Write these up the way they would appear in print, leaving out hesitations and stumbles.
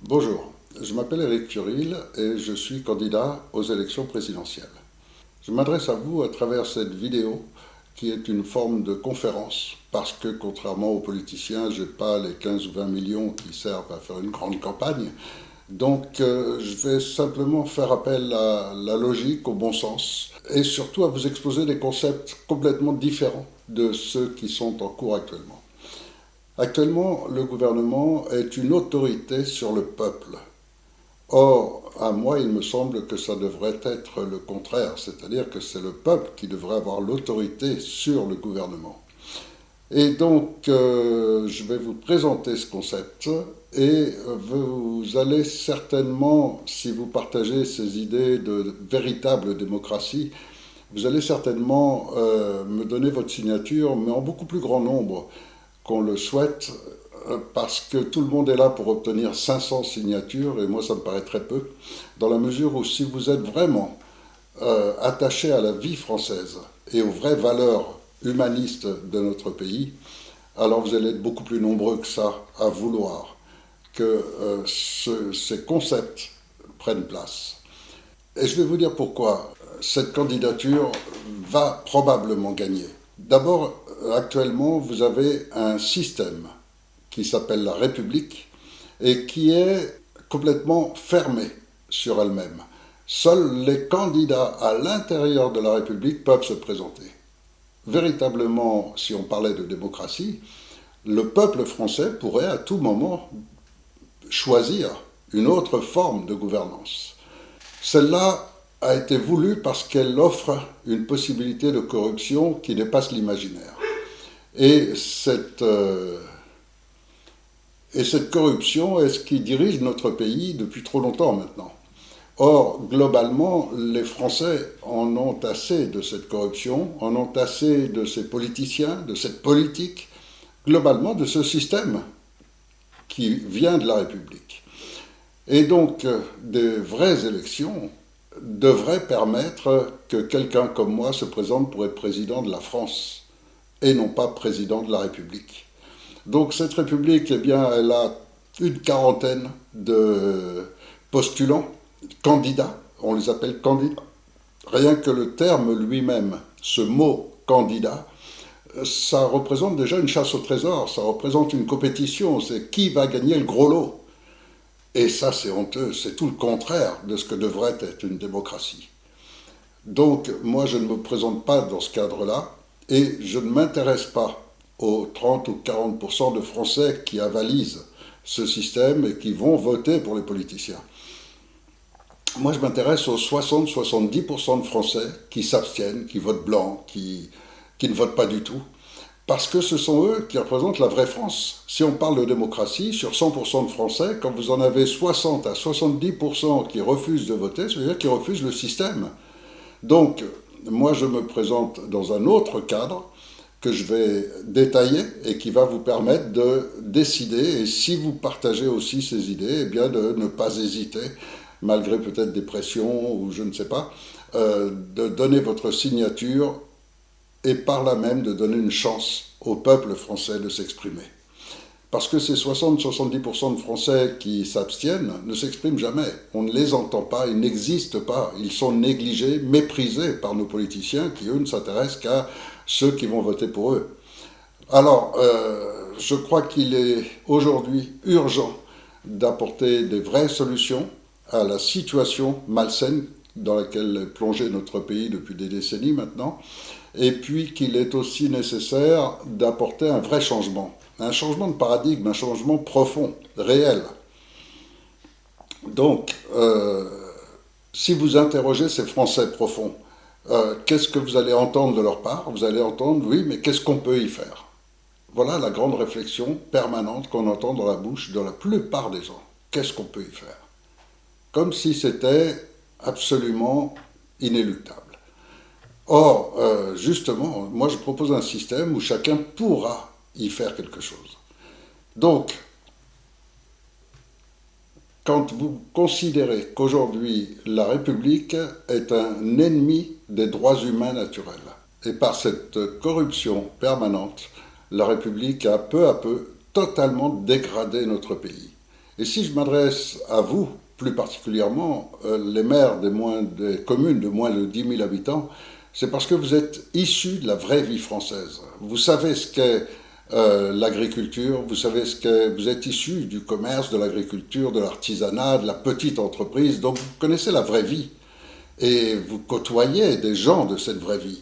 Bonjour, je m'appelle Éric Furil et je suis candidat aux élections présidentielles. Je m'adresse à vous à travers cette vidéo qui est une forme de conférence parce que contrairement aux politiciens, je n'ai pas les 15 ou 20 millions qui servent à faire une grande campagne. Donc je vais simplement faire appel à la logique, au bon sens et surtout à vous exposer des concepts complètement différents de ceux qui sont en cours actuellement. Actuellement, le gouvernement est une autorité sur le peuple. Or, à moi, il me semble que ça devrait être le contraire, c'est-à-dire que c'est le peuple qui devrait avoir l'autorité sur le gouvernement. Et donc, je vais vous présenter ce concept et vous allez certainement, si vous partagez ces idées de véritable démocratie, vous allez certainement me donner votre signature, mais en beaucoup plus grand nombre qu'on le souhaite, parce que tout le monde est là pour obtenir 500 signatures, et moi ça me paraît très peu, dans la mesure où si vous êtes vraiment attaché à la vie française et aux vraies valeurs humanistes de notre pays, alors vous allez être beaucoup plus nombreux que ça à vouloir que ces concepts prennent place. Et je vais vous dire pourquoi cette candidature va probablement gagner. D'abord, actuellement, vous avez un système qui s'appelle la République et qui est complètement fermée sur elle-même. Seuls les candidats à l'intérieur de la République peuvent se présenter. Véritablement, si on parlait de démocratie, le peuple français pourrait à tout moment choisir une autre forme de gouvernance. Celle-là a été voulue parce qu'elle offre une possibilité de corruption qui dépasse l'imaginaire. Et cette corruption est ce qui dirige notre pays depuis trop longtemps maintenant. Or, globalement, les Français en ont assez de cette corruption, en ont assez de ces politiciens, de cette politique, globalement de ce système qui vient de la République. Et donc, des vraies élections devraient permettre que quelqu'un comme moi se présente pour être président de la France et non pas président de la République. Donc cette République, eh bien, elle a une quarantaine de postulants, candidats, on les appelle candidats. Rien que le terme lui-même, ce mot candidat, ça représente déjà une chasse au trésor, ça représente une compétition, c'est qui va gagner le gros lot. Et ça, c'est honteux, c'est tout le contraire de ce que devrait être une démocratie. Donc, moi, je ne me présente pas dans ce cadre-là, et je ne m'intéresse pas aux 30 ou 40% de Français qui avalisent ce système et qui vont voter pour les politiciens. Moi, je m'intéresse aux 60-70% de Français qui s'abstiennent, qui votent blanc, qui ne votent pas du tout, parce que ce sont eux qui représentent la vraie France. Si on parle de démocratie, sur 100% de Français, quand vous en avez 60 à 70% qui refusent de voter, ça veut dire qu'ils refusent le système. Donc, moi, je me présente dans un autre cadre que je vais détailler et qui va vous permettre de décider, et si vous partagez aussi ces idées, eh bien de ne pas hésiter, malgré peut-être des pressions ou je ne sais pas, de donner votre signature et par là même de donner une chance au peuple français de s'exprimer. Parce que ces 60-70% de Français qui s'abstiennent ne s'expriment jamais. On ne les entend pas, ils n'existent pas. Ils sont négligés, méprisés par nos politiciens qui, eux, ne s'intéressent qu'à ceux qui vont voter pour eux. Alors, je crois qu'il est aujourd'hui urgent d'apporter des vraies solutions à la situation malsaine dans laquelle est plongé notre pays depuis des décennies maintenant, et puis qu'il est aussi nécessaire d'apporter un vrai changement de paradigme, un changement profond, réel. Donc, si vous interrogez ces Français profonds, qu'est-ce que vous allez entendre de leur part? Vous allez entendre, oui, mais qu'est-ce qu'on peut y faire? Voilà la grande réflexion permanente qu'on entend dans la bouche de la plupart des gens. Qu'est-ce qu'on peut y faire? Comme si c'était absolument inéluctable. Or, justement, moi je propose un système où chacun pourra y faire quelque chose. Donc, quand vous considérez qu'aujourd'hui la République est un ennemi des droits humains naturels, et par cette corruption permanente, la République a peu à peu totalement dégradé notre pays. Et si je m'adresse à vous, plus particulièrement, les maires des communes de moins de 10 000 habitants, c'est parce que vous êtes issus de la vraie vie française. Vous savez ce qu'est l'agriculture, vous savez vous êtes issus du commerce, de l'agriculture, de l'artisanat, de la petite entreprise, donc vous connaissez la vraie vie et vous côtoyez des gens de cette vraie vie.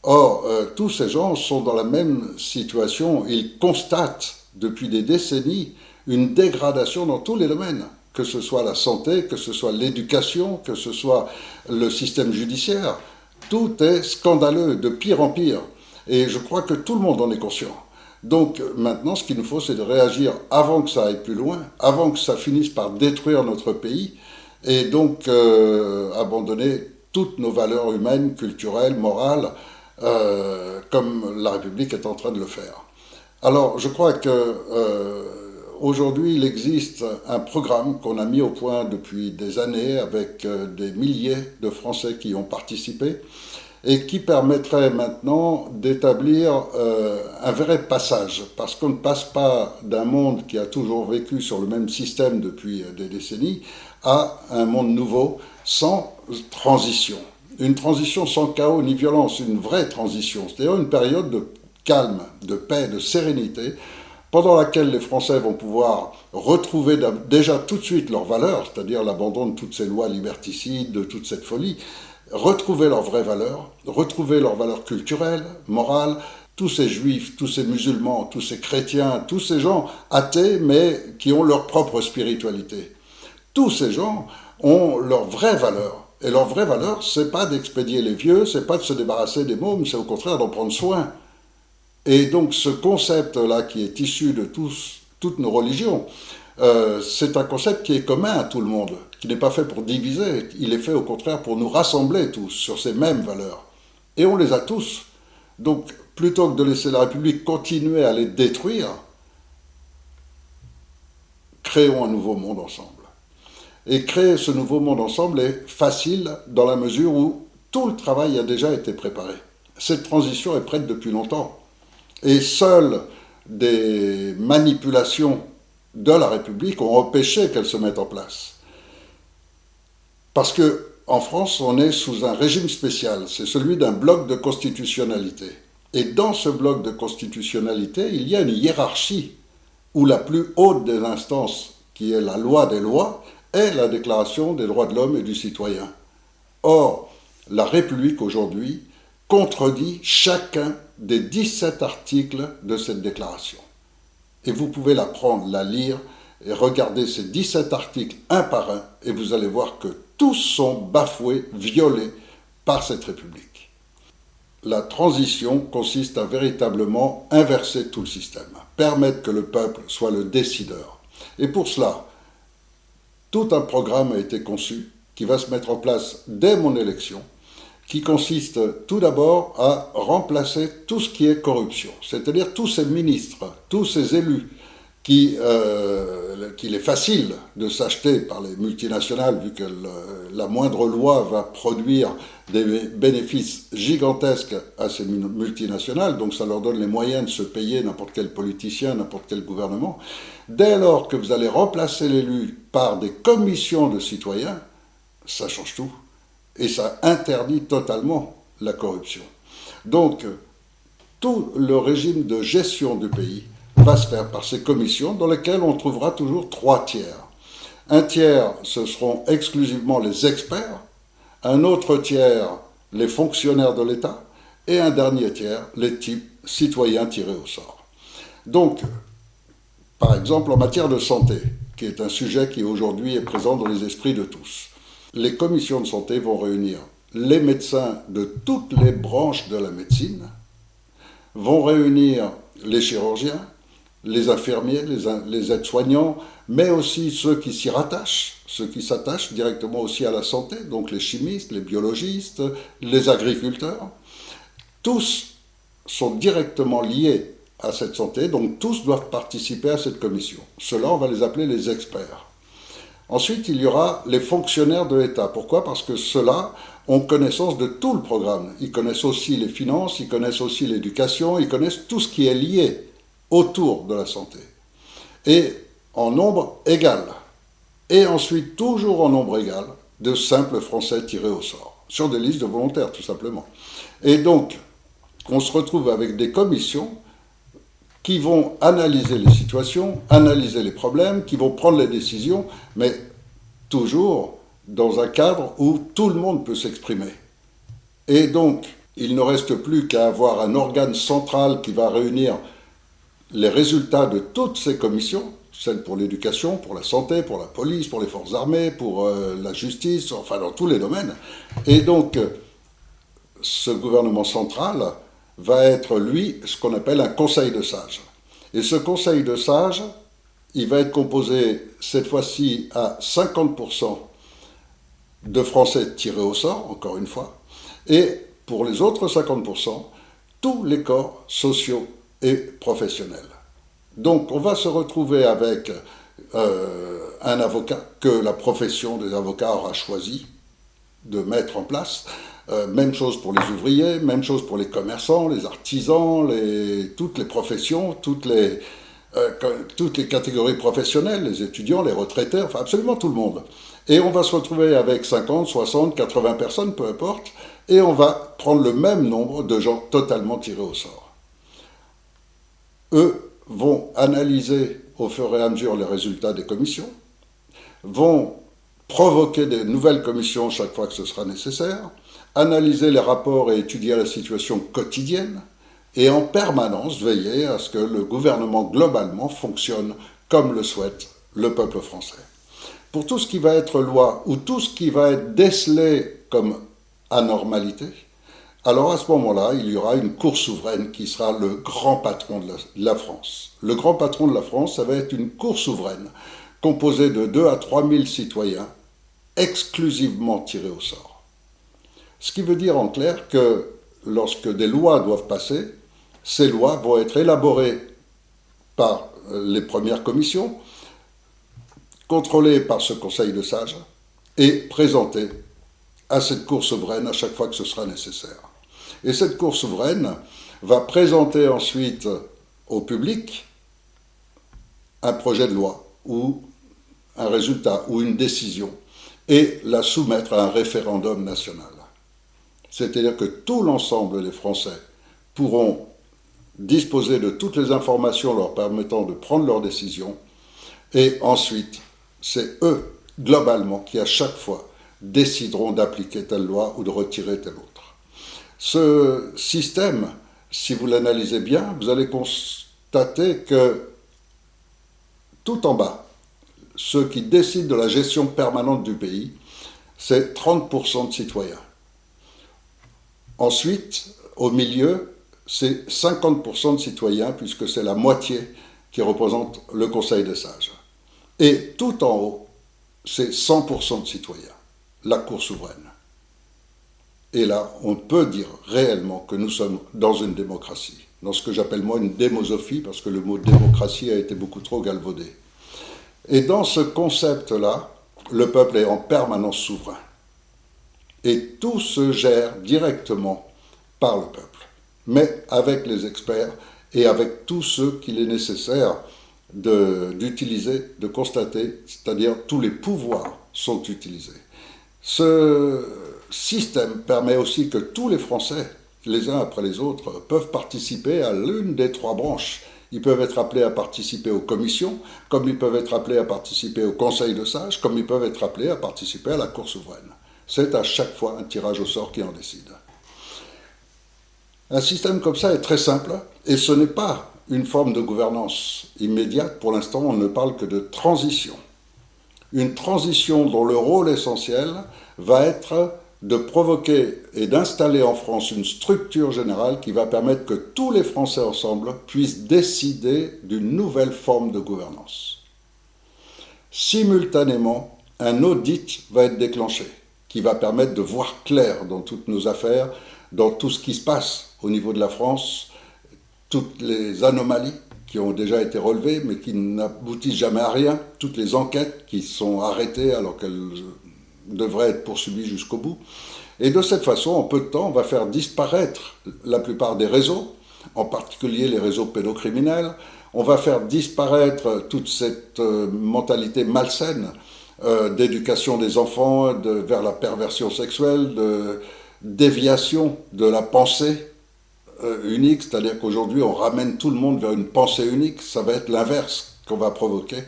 Or, tous ces gens sont dans la même situation, ils constatent depuis des décennies une dégradation dans tous les domaines, que ce soit la santé, que ce soit l'éducation, que ce soit le système judiciaire. Tout est scandaleux, de pire en pire. Et je crois que tout le monde en est conscient. Donc maintenant, ce qu'il nous faut, c'est de réagir avant que ça aille plus loin, avant que ça finisse par détruire notre pays, et donc abandonner toutes nos valeurs humaines, culturelles, morales, comme la République est en train de le faire. Alors, je crois que aujourd'hui, il existe un programme qu'on a mis au point depuis des années avec des milliers de Français qui y ont participé et qui permettrait maintenant d'établir un vrai passage, parce qu'on ne passe pas d'un monde qui a toujours vécu sur le même système depuis des décennies à un monde nouveau sans transition. Une transition sans chaos ni violence, une vraie transition, c'est-à-dire une période de calme, de paix, de sérénité, pendant laquelle les Français vont pouvoir retrouver déjà tout de suite leurs valeurs, c'est-à-dire l'abandon de toutes ces lois liberticides, de toute cette folie, retrouver leurs vraies valeurs, retrouver leurs valeurs culturelles, morales, tous ces juifs, tous ces musulmans, tous ces chrétiens, tous ces gens athées, mais qui ont leur propre spiritualité. Tous ces gens ont leurs vraies valeurs. Et leur vraie valeur, c'est pas d'expédier les vieux, c'est pas de se débarrasser des mômes, c'est au contraire d'en prendre soin. Et donc ce concept-là qui est issu de toutes nos religions, c'est un concept qui est commun à tout le monde, qui n'est pas fait pour diviser, il est fait au contraire pour nous rassembler tous sur ces mêmes valeurs. Et on les a tous. Donc plutôt que de laisser la République continuer à les détruire, créons un nouveau monde ensemble. Et créer ce nouveau monde ensemble est facile dans la mesure où tout le travail a déjà été préparé. Cette transition est prête depuis longtemps. Et seules des manipulations de la République ont empêché qu'elle se mette en place. Parce qu'en France, on est sous un régime spécial, c'est celui d'un bloc de constitutionnalité. Et dans ce bloc de constitutionnalité, il y a une hiérarchie où la plus haute des instances, qui est la loi des lois, est la Déclaration des droits de l'homme et du citoyen. Or, la République aujourd'hui contredit chacun des 17 articles de cette déclaration. Et vous pouvez la prendre, la lire, et regarder ces 17 articles un par un, et vous allez voir que tous sont bafoués, violés par cette République. La transition consiste à véritablement inverser tout le système, permettre que le peuple soit le décideur. Et pour cela, tout un programme a été conçu qui va se mettre en place dès mon élection, qui consiste tout d'abord à remplacer tout ce qui est corruption, c'est-à-dire tous ces ministres, tous ces élus qu'il est facile de s'acheter par les multinationales, vu que la moindre loi va produire des bénéfices gigantesques à ces multinationales, donc ça leur donne les moyens de se payer n'importe quel politicien, n'importe quel gouvernement. Dès lors que vous allez remplacer l'élu par des commissions de citoyens, ça change tout. Et ça interdit totalement la corruption. Donc, tout le régime de gestion du pays va se faire par ces commissions dans lesquelles on trouvera toujours 3 tiers. Un tiers, ce seront exclusivement les experts, un autre tiers, les fonctionnaires de l'État, et un dernier tiers, les types citoyens tirés au sort. Donc, par exemple, en matière de santé, qui est un sujet qui aujourd'hui est présent dans les esprits de tous, les commissions de santé vont réunir les médecins de toutes les branches de la médecine, vont réunir les chirurgiens, les infirmiers, les aides-soignants, mais aussi ceux qui s'y rattachent, ceux qui s'attachent directement aussi à la santé, donc les chimistes, les biologistes, les agriculteurs. Tous sont directement liés à cette santé, donc tous doivent participer à cette commission. Ceux-là, on va les appeler les experts. Ensuite, il y aura les fonctionnaires de l'État. Pourquoi ? Parce que ceux-là ont connaissance de tout le programme. Ils connaissent aussi les finances, ils connaissent aussi l'éducation, ils connaissent tout ce qui est lié autour de la santé. Et en nombre égal. Et ensuite, toujours en nombre égal, de simples Français tirés au sort, sur des listes de volontaires, tout simplement. Et donc, on se retrouve avec des commissions qui vont analyser les situations, analyser les problèmes, qui vont prendre les décisions, mais toujours dans un cadre où tout le monde peut s'exprimer. Et donc, il ne reste plus qu'à avoir un organe central qui va réunir les résultats de toutes ces commissions, celles pour l'éducation, pour la santé, pour la police, pour les forces armées, pour la justice, enfin dans tous les domaines. Et donc, ce gouvernement central va être, lui, ce qu'on appelle un conseil de sages. Et ce conseil de sages, il va être composé, cette fois-ci, à 50% de Français tirés au sort, encore une fois, et pour les autres 50%, tous les corps sociaux et professionnels. Donc on va se retrouver avec un avocat que la profession des avocats aura choisi de mettre en place. Même chose pour les ouvriers, même chose pour les commerçants, les artisans, toutes les professions, toutes les catégories professionnelles, les étudiants, les retraités, enfin absolument tout le monde. Et on va se retrouver avec 50, 60, 80 personnes, peu importe, et on va prendre le même nombre de gens totalement tirés au sort. Eux vont analyser au fur et à mesure les résultats des commissions, vont provoquer de nouvelles commissions chaque fois que ce sera nécessaire, analyser les rapports et étudier la situation quotidienne, et en permanence veiller à ce que le gouvernement globalement fonctionne comme le souhaite le peuple français. Pour tout ce qui va être loi ou tout ce qui va être décelé comme anormalité, alors à ce moment-là, il y aura une cour souveraine qui sera le grand patron de la France. Le grand patron de la France, ça va être une cour souveraine composée de 2 à 3 000 citoyens exclusivement tirés au sort. Ce qui veut dire en clair que lorsque des lois doivent passer, ces lois vont être élaborées par les premières commissions, contrôlées par ce conseil de sages et présentées à cette cour souveraine à chaque fois que ce sera nécessaire. Et cette cour souveraine va présenter ensuite au public un projet de loi ou un résultat ou une décision et la soumettre à un référendum national. C'est-à-dire que tout l'ensemble des Français pourront disposer de toutes les informations leur permettant de prendre leurs décisions et ensuite, c'est eux, globalement, qui à chaque fois décideront d'appliquer telle loi ou de retirer telle autre. Ce système, si vous l'analysez bien, vous allez constater que tout en bas, ceux qui décident de la gestion permanente du pays, c'est 30% de citoyens. Ensuite, au milieu, c'est 50% de citoyens, puisque c'est la moitié qui représente le Conseil des sages. Et tout en haut, c'est 100% de citoyens, la Cour souveraine. Et là, on peut dire réellement que nous sommes dans une démocratie, dans ce que j'appelle moi une démosophie, parce que le mot démocratie a été beaucoup trop galvaudé. Et dans ce concept-là, le peuple est en permanence souverain. Et tout se gère directement par le peuple, mais avec les experts et avec tous ceux qu'il est nécessaire d'utiliser, de constater, c'est-à-dire tous les pouvoirs sont utilisés. Ce système permet aussi que tous les Français, les uns après les autres, peuvent participer à l'une des 3 branches. Ils peuvent être appelés à participer aux commissions, comme ils peuvent être appelés à participer au conseil de sages, comme ils peuvent être appelés à participer à la Cour souveraine. C'est à chaque fois un tirage au sort qui en décide. Un système comme ça est très simple, et ce n'est pas une forme de gouvernance immédiate. Pour l'instant, on ne parle que de transition. Une transition dont le rôle essentiel va être de provoquer et d'installer en France une structure générale qui va permettre que tous les Français ensemble puissent décider d'une nouvelle forme de gouvernance. Simultanément, un audit va être déclenché qui va permettre de voir clair dans toutes nos affaires, dans tout ce qui se passe au niveau de la France, toutes les anomalies qui ont déjà été relevées mais qui n'aboutissent jamais à rien, toutes les enquêtes qui sont arrêtées alors qu'elles devraient être poursuivies jusqu'au bout. Et de cette façon, en peu de temps, on va faire disparaître la plupart des réseaux, en particulier les réseaux pédocriminels. On va faire disparaître toute cette mentalité malsaine d'éducation des enfants vers la perversion sexuelle, de déviation de la pensée unique, c'est-à-dire qu'aujourd'hui on ramène tout le monde vers une pensée unique. Ça va être l'inverse qu'on va provoquer,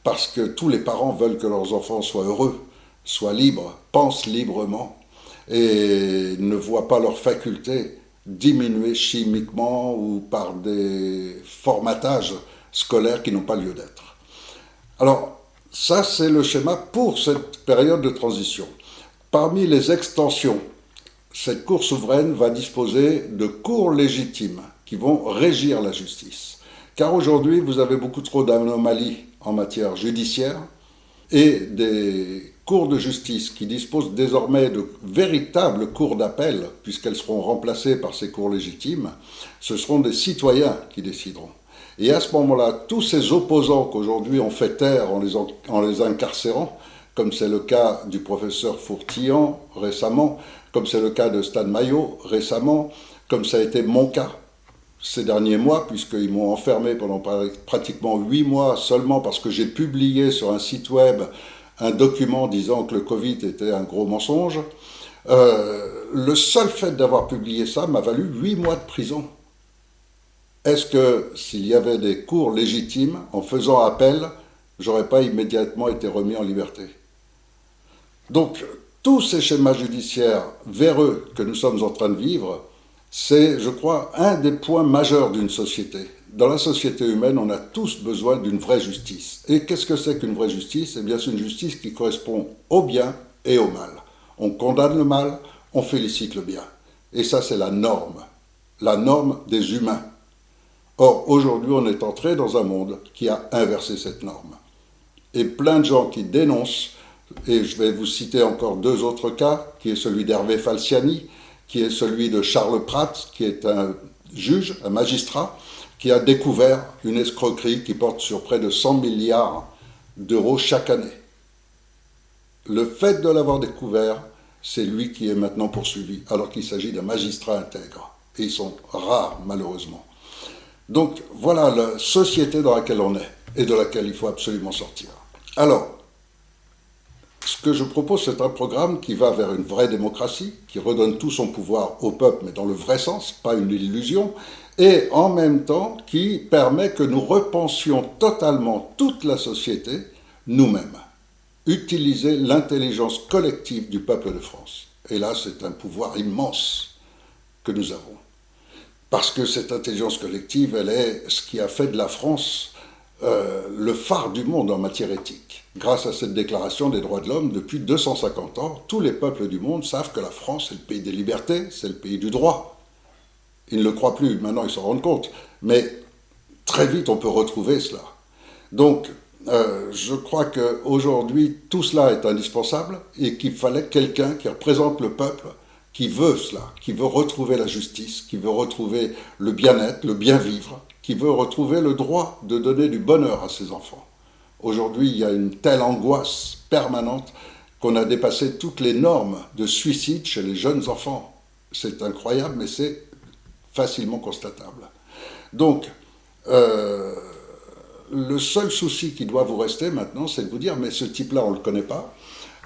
parce que tous les parents veulent que leurs enfants soient heureux, soient libres, pensent librement, et ne voient pas leurs facultés diminuées chimiquement ou par des formatages scolaires qui n'ont pas lieu d'être. Alors, ça c'est le schéma pour cette période de transition. Parmi les extensions, cette Cour souveraine va disposer de cours légitimes qui vont régir la justice. Car aujourd'hui, vous avez beaucoup trop d'anomalies en matière judiciaire et des cours de justice qui disposent désormais de véritables cours d'appel, puisqu'elles seront remplacées par ces cours légitimes. Ce seront des citoyens qui décideront. Et à ce moment-là, tous ces opposants qu'aujourd'hui on fait taire en les incarcérant, comme c'est le cas du professeur Fourtillan récemment, comme c'est le cas de Stan Maillot récemment, comme ça a été mon cas ces derniers mois, puisqu'ils m'ont enfermé pendant pratiquement 8 mois seulement parce que j'ai publié sur un site web un document disant que le Covid était un gros mensonge. Le seul fait d'avoir publié ça m'a valu 8 mois de prison. Est-ce que s'il y avait des cours légitimes, en faisant appel, j'aurais pas immédiatement été remis en liberté? Donc, tous ces schémas judiciaires véreux que nous sommes en train de vivre, c'est, je crois, un des points majeurs d'une société. Dans la société humaine, on a tous besoin d'une vraie justice. Et qu'est-ce que c'est qu'une vraie justice? Eh bien, c'est une justice qui correspond au bien et au mal. On condamne le mal, on félicite le bien. Et ça, c'est la norme des humains. Or, aujourd'hui, on est entré dans un monde qui a inversé cette norme. Et plein de gens qui dénoncent, et je vais vous citer encore 2 autres cas, qui est celui d'Hervé Falciani, qui est celui de Charles Prats, qui est un juge, un magistrat, qui a découvert une escroquerie qui porte sur près de 100 milliards d'euros chaque année. Le fait de l'avoir découvert, c'est lui qui est maintenant poursuivi, alors qu'il s'agit d'un magistrat intègre. Et ils sont rares, malheureusement. Donc voilà la société dans laquelle on est et de laquelle il faut absolument sortir. Alors, ce que je propose, c'est un programme qui va vers une vraie démocratie, qui redonne tout son pouvoir au peuple, mais dans le vrai sens, pas une illusion, et en même temps qui permet que nous repensions totalement toute la société nous-mêmes. Utiliser l'intelligence collective du peuple de France. Et là, c'est un pouvoir immense que nous avons. Parce que cette intelligence collective, elle est ce qui a fait de la France le phare du monde en matière éthique. Grâce à cette déclaration des droits de l'homme, depuis 250 ans, tous les peuples du monde savent que la France est le pays des libertés, c'est le pays du droit. Ils ne le croient plus, maintenant ils s'en rendent compte. Mais très vite, on peut retrouver cela. Donc, je crois qu'aujourd'hui, tout cela est indispensable et qu'il fallait quelqu'un qui représente le peuple, qui veut cela, qui veut retrouver la justice, qui veut retrouver le bien-être, le bien-vivre, qui veut retrouver le droit de donner du bonheur à ses enfants. Aujourd'hui, il y a une telle angoisse permanente qu'on a dépassé toutes les normes de suicide chez les jeunes enfants. C'est incroyable, mais c'est facilement constatable. Donc, le seul souci qui doit vous rester maintenant, c'est de vous dire, mais ce type-là, on ne le connaît pas.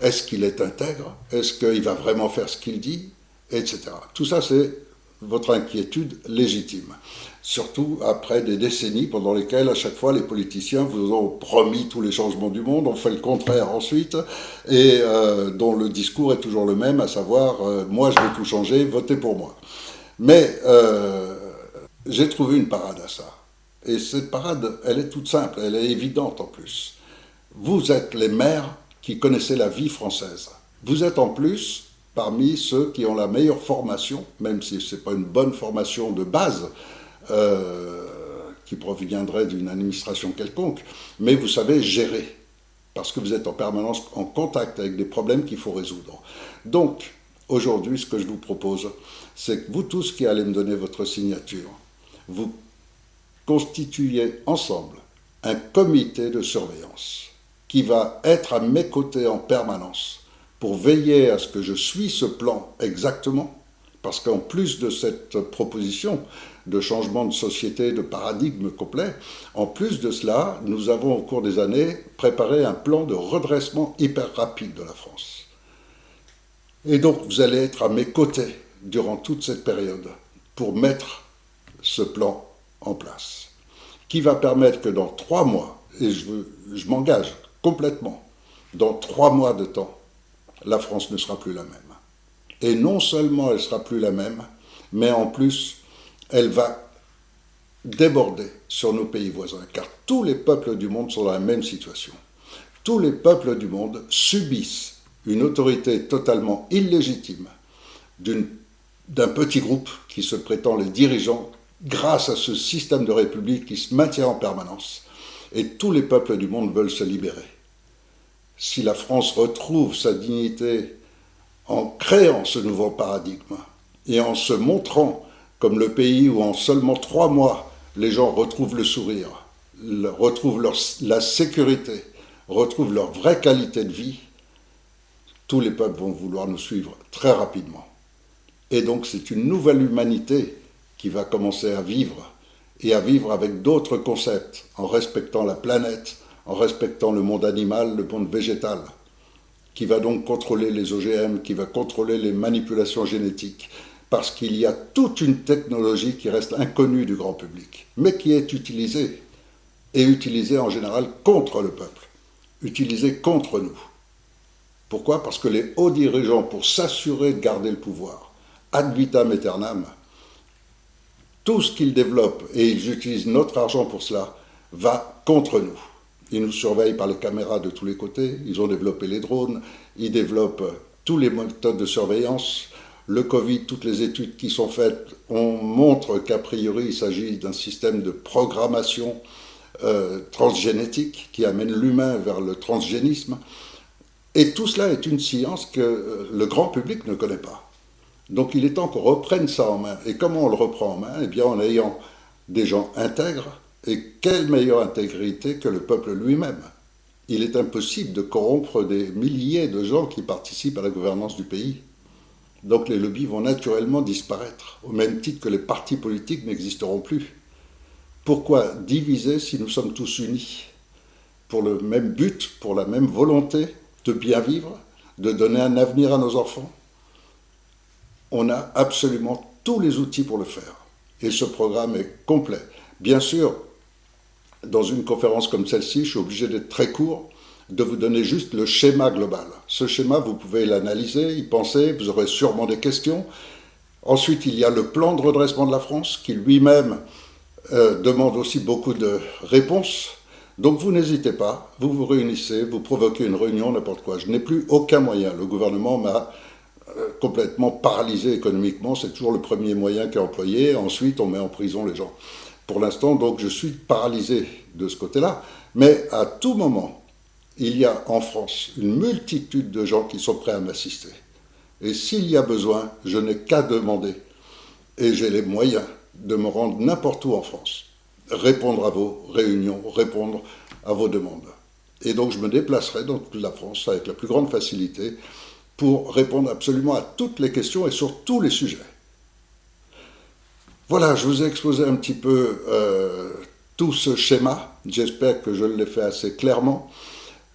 Est-ce qu'il est intègre? Est-ce qu'il va vraiment faire ce qu'il dit? Etc. Tout ça, c'est votre inquiétude légitime. Surtout après des décennies pendant lesquelles, à chaque fois, les politiciens vous ont promis tous les changements du monde, ont fait le contraire ensuite, et dont le discours est toujours le même, à savoir moi je vais tout changer, votez pour moi. Mais j'ai trouvé une parade à ça. Et cette parade, elle est toute simple, elle est évidente en plus. Vous êtes les maires qui connaissez la vie française. Vous êtes en plus parmi ceux qui ont la meilleure formation, même si ce n'est pas une bonne formation de base, qui proviendrait d'une administration quelconque, mais vous savez gérer, parce que vous êtes en permanence en contact avec des problèmes qu'il faut résoudre. Donc, aujourd'hui, ce que je vous propose, c'est que vous tous qui allez me donner votre signature, vous constituiez ensemble un comité de surveillance qui va être à mes côtés en permanence pour veiller à ce que je suis ce plan exactement, Parce qu'en plus de cette proposition de changement de société, de paradigme complet, en plus de cela, nous avons au cours des années préparé un plan de redressement hyper rapide de la France. Et donc vous allez être à mes côtés durant toute cette période pour mettre ce plan en place, qui va permettre que dans 3 mois, et je m'engage complètement, dans 3 mois de temps, la France ne sera plus la même. Et non seulement elle ne sera plus la même, mais en plus, elle va déborder sur nos pays voisins, car tous les peuples du monde sont dans la même situation. Tous les peuples du monde subissent une autorité totalement illégitime d'un petit groupe qui se prétend les dirigeants grâce à ce système de république qui se maintient en permanence. Et tous les peuples du monde veulent se libérer. Si la France retrouve sa dignité en créant ce nouveau paradigme et en se montrant comme le pays où en seulement 3 mois, les gens retrouvent le sourire, retrouvent la sécurité, retrouvent leur vraie qualité de vie, tous les peuples vont vouloir nous suivre très rapidement. Et donc c'est une nouvelle humanité qui va commencer à vivre, et à vivre avec d'autres concepts, en respectant la planète, en respectant le monde animal, le monde végétal, qui va donc contrôler les OGM, qui va contrôler les manipulations génétiques, parce qu'il y a toute une technologie qui reste inconnue du grand public, mais qui est utilisée, et utilisée en général contre le peuple, utilisée contre nous. Pourquoi ? Parce que les hauts dirigeants, pour s'assurer de garder le pouvoir, ad vitam aeternam, tout ce qu'ils développent, et ils utilisent notre argent pour cela, va contre nous. Ils nous surveillent par les caméras de tous les côtés, ils ont développé les drones, ils développent tous les méthodes de surveillance. Le Covid, toutes les études qui sont faites, on montre qu'a priori il s'agit d'un système de programmation transgénétique qui amène l'humain vers le transgénisme. Et tout cela est une science que le grand public ne connaît pas. Donc il est temps qu'on reprenne ça en main. Et comment on le reprend en main ? Eh bien en ayant des gens intègres. Et quelle meilleure intégrité que le peuple lui-même ? Il est impossible de corrompre des milliers de gens qui participent à la gouvernance du pays. Donc les lobbies vont naturellement disparaître, au même titre que les partis politiques n'existeront plus. Pourquoi diviser si nous sommes tous unis ? Pour le même but, pour la même volonté de bien vivre, de donner un avenir à nos enfants ? On a absolument tous les outils pour le faire. Et ce programme est complet. Bien sûr, dans une conférence comme celle-ci, je suis obligé d'être très court, de vous donner juste le schéma global. Ce schéma, vous pouvez l'analyser, y penser, vous aurez sûrement des questions. Ensuite, il y a le plan de redressement de la France, qui lui-même demande aussi beaucoup de réponses. Donc vous n'hésitez pas, vous vous réunissez, vous provoquez une réunion, n'importe quoi. Je n'ai plus aucun moyen. Le gouvernement m'a complètement paralysé économiquement, c'est toujours le premier moyen qui est employé. Ensuite, on met en prison les gens. Pour l'instant, donc, je suis paralysé de ce côté-là, mais à tout moment, il y a en France une multitude de gens qui sont prêts à m'assister. Et s'il y a besoin, je n'ai qu'à demander. Et j'ai les moyens de me rendre n'importe où en France, répondre à vos réunions, répondre à vos demandes. Et donc, je me déplacerai dans toute la France avec la plus grande facilité pour répondre absolument à toutes les questions et sur tous les sujets. Voilà, je vous ai exposé un petit peu tout ce schéma. J'espère que je l'ai fait assez clairement.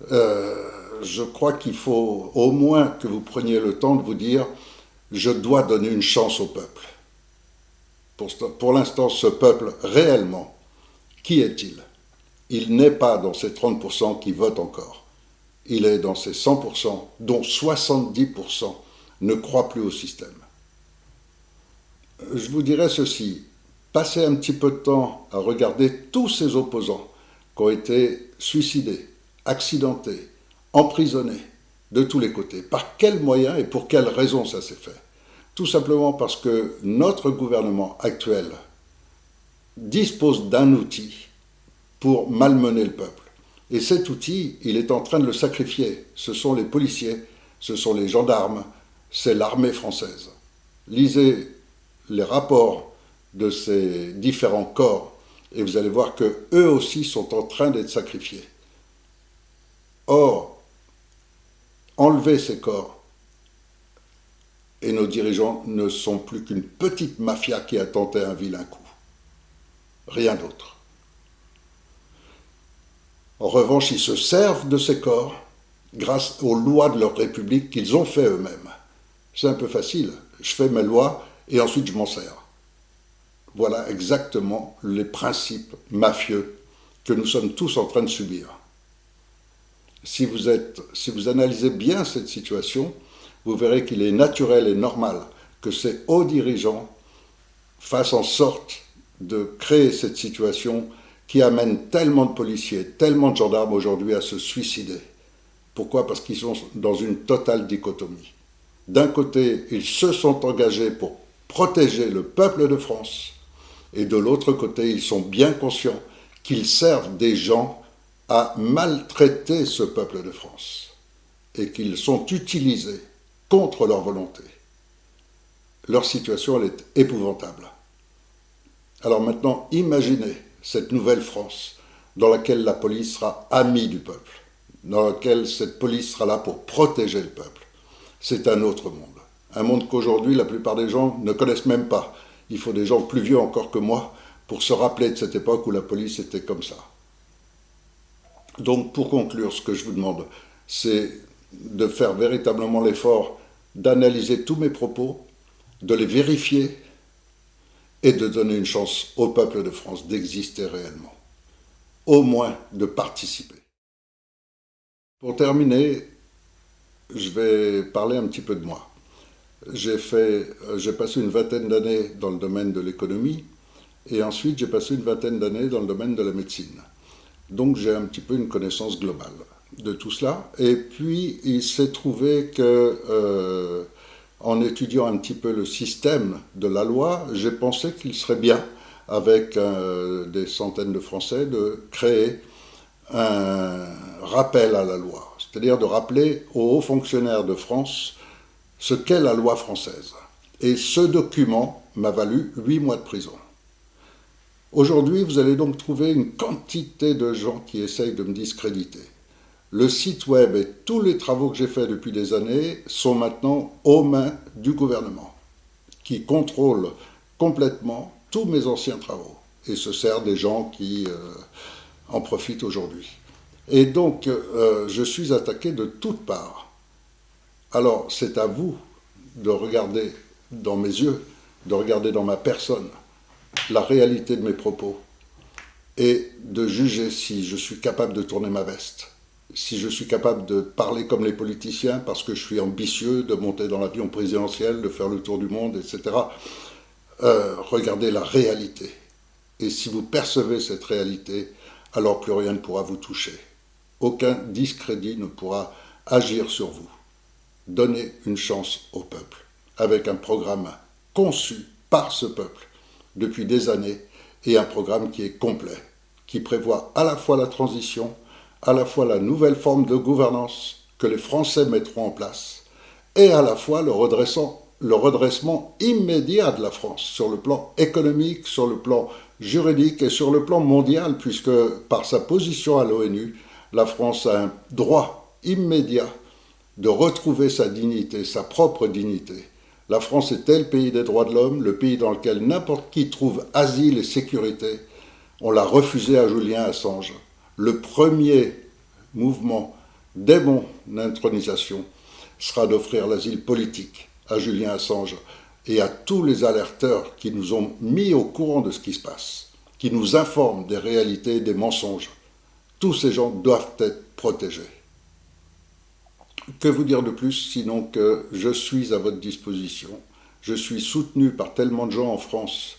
Je crois qu'il faut au moins que vous preniez le temps de vous dire « je dois donner une chance au peuple ». Pour l'instant, ce peuple, réellement, qui est-il ? Il n'est pas dans ces 30% qui votent encore. Il est dans ces 100%, dont 70% ne croient plus au système. Je vous dirais ceci, passez un petit peu de temps à regarder tous ces opposants qui ont été suicidés, accidentés, emprisonnés de tous les côtés. Par quels moyens et pour quelles raisons ça s'est fait ? Tout simplement parce que notre gouvernement actuel dispose d'un outil pour malmener le peuple. Et cet outil, il est en train de le sacrifier. Ce sont les policiers, ce sont les gendarmes, c'est l'armée française. Lisez les rapports de ces différents corps et vous allez voir qu'eux aussi sont en train d'être sacrifiés. Or, enlever ces corps Et nos dirigeants ne sont plus qu'une petite mafia qui a tenté un vilain coup. Rien d'autre. En revanche, ils se servent de ces corps grâce aux lois de leur république qu'ils ont fait eux-mêmes. C'est un peu facile. Je fais mes lois et ensuite je m'en sers. Voilà exactement les principes mafieux que nous sommes tous en train de subir. Si vous analysez bien cette situation, vous verrez qu'il est naturel et normal que ces hauts dirigeants fassent en sorte de créer cette situation qui amène tellement de policiers, tellement de gendarmes aujourd'hui à se suicider. Pourquoi? Parce qu'ils sont dans une totale dichotomie. D'un côté, ils se sont engagés pour protéger le peuple de France, et de l'autre côté, ils sont bien conscients qu'ils servent des gens à maltraiter ce peuple de France, et qu'ils sont utilisés contre leur volonté. Leur situation, elle est épouvantable. Alors maintenant, imaginez cette nouvelle France dans laquelle la police sera amie du peuple, dans laquelle cette police sera là pour protéger le peuple. C'est un autre monde. Un monde qu'aujourd'hui, la plupart des gens ne connaissent même pas. Il faut des gens plus vieux encore que moi pour se rappeler de cette époque où la police était comme ça. Donc, pour conclure, ce que je vous demande, c'est de faire véritablement l'effort d'analyser tous mes propos, de les vérifier et de donner une chance au peuple de France d'exister réellement. Au moins de participer. Pour terminer, je vais parler un petit peu de moi. J'ai passé une vingtaine d'années dans le domaine de l'économie et ensuite j'ai passé une vingtaine d'années dans le domaine de la médecine. Donc j'ai un petit peu une connaissance globale de tout cela. Et puis il s'est trouvé que en étudiant un petit peu le système de la loi, j'ai pensé qu'il serait bien, avec des centaines de Français, de créer un rappel à la loi. C'est-à-dire de rappeler aux hauts fonctionnaires de France ce qu'est la loi française. Et ce document m'a valu 8 mois de prison. Aujourd'hui, vous allez donc trouver une quantité de gens qui essayent de me discréditer. Le site web et tous les travaux que j'ai faits depuis des années sont maintenant aux mains du gouvernement, qui contrôle complètement tous mes anciens travaux et se sert des gens qui en profitent aujourd'hui. Et donc, je suis attaqué de toutes parts. Alors, c'est à vous de regarder dans mes yeux, de regarder dans ma personne, la réalité de mes propos et de juger si je suis capable de tourner ma veste, si je suis capable de parler comme les politiciens parce que je suis ambitieux, de monter dans l'avion présidentiel, de faire le tour du monde, etc. Regardez la réalité. Et si vous percevez cette réalité, alors plus rien ne pourra vous toucher. Aucun discrédit ne pourra agir sur vous. Donnez une chance au peuple, avec un programme conçu par ce peuple depuis des années, et un programme qui est complet, qui prévoit à la fois la transition, à la fois la nouvelle forme de gouvernance que les Français mettront en place, et à la fois le redressement immédiat de la France, sur le plan économique, sur le plan juridique et sur le plan mondial, puisque par sa position à l'ONU, la France a un droit immédiat de retrouver sa dignité, sa propre dignité. La France était le pays des droits de l'homme, le pays dans lequel n'importe qui trouve asile et sécurité. On l'a refusé à Julian Assange. Le premier mouvement dès mon intronisation sera d'offrir l'asile politique à Julian Assange et à tous les alerteurs qui nous ont mis au courant de ce qui se passe, qui nous informent des réalités et des mensonges. Tous ces gens doivent être protégés. Que vous dire de plus, sinon que je suis à votre disposition. Je suis soutenu par tellement de gens en France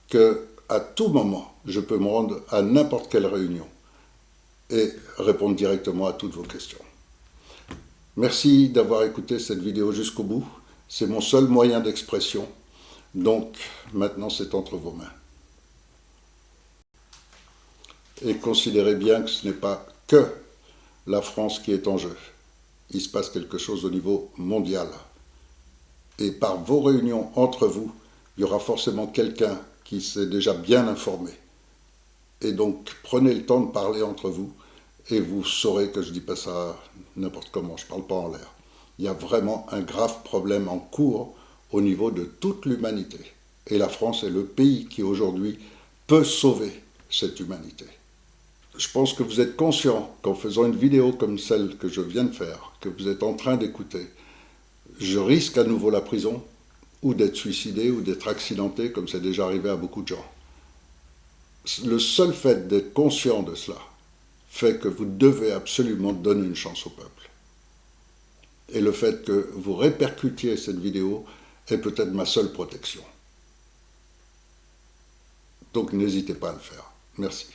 qu'à tout moment, je peux me rendre à n'importe quelle réunion et répondre directement à toutes vos questions. Merci d'avoir écouté cette vidéo jusqu'au bout. C'est mon seul moyen d'expression. Donc, maintenant, c'est entre vos mains. Et considérez bien que ce n'est pas que la France qui est en jeu. Il se passe quelque chose au niveau mondial. Et par vos réunions entre vous, il y aura forcément quelqu'un qui s'est déjà bien informé. Et donc, prenez le temps de parler entre vous, et vous saurez que je ne dis pas ça n'importe comment, je ne parle pas en l'air. Il y a vraiment un grave problème en cours au niveau de toute l'humanité. Et la France est le pays qui aujourd'hui peut sauver cette humanité. Je pense que vous êtes conscient qu'en faisant une vidéo comme celle que je viens de faire, que vous êtes en train d'écouter, je risque à nouveau la prison, ou d'être suicidé, ou d'être accidenté, comme c'est déjà arrivé à beaucoup de gens. Le seul fait d'être conscient de cela fait que vous devez absolument donner une chance au peuple. Et le fait que vous répercutiez cette vidéo est peut-être ma seule protection. Donc n'hésitez pas à le faire. Merci.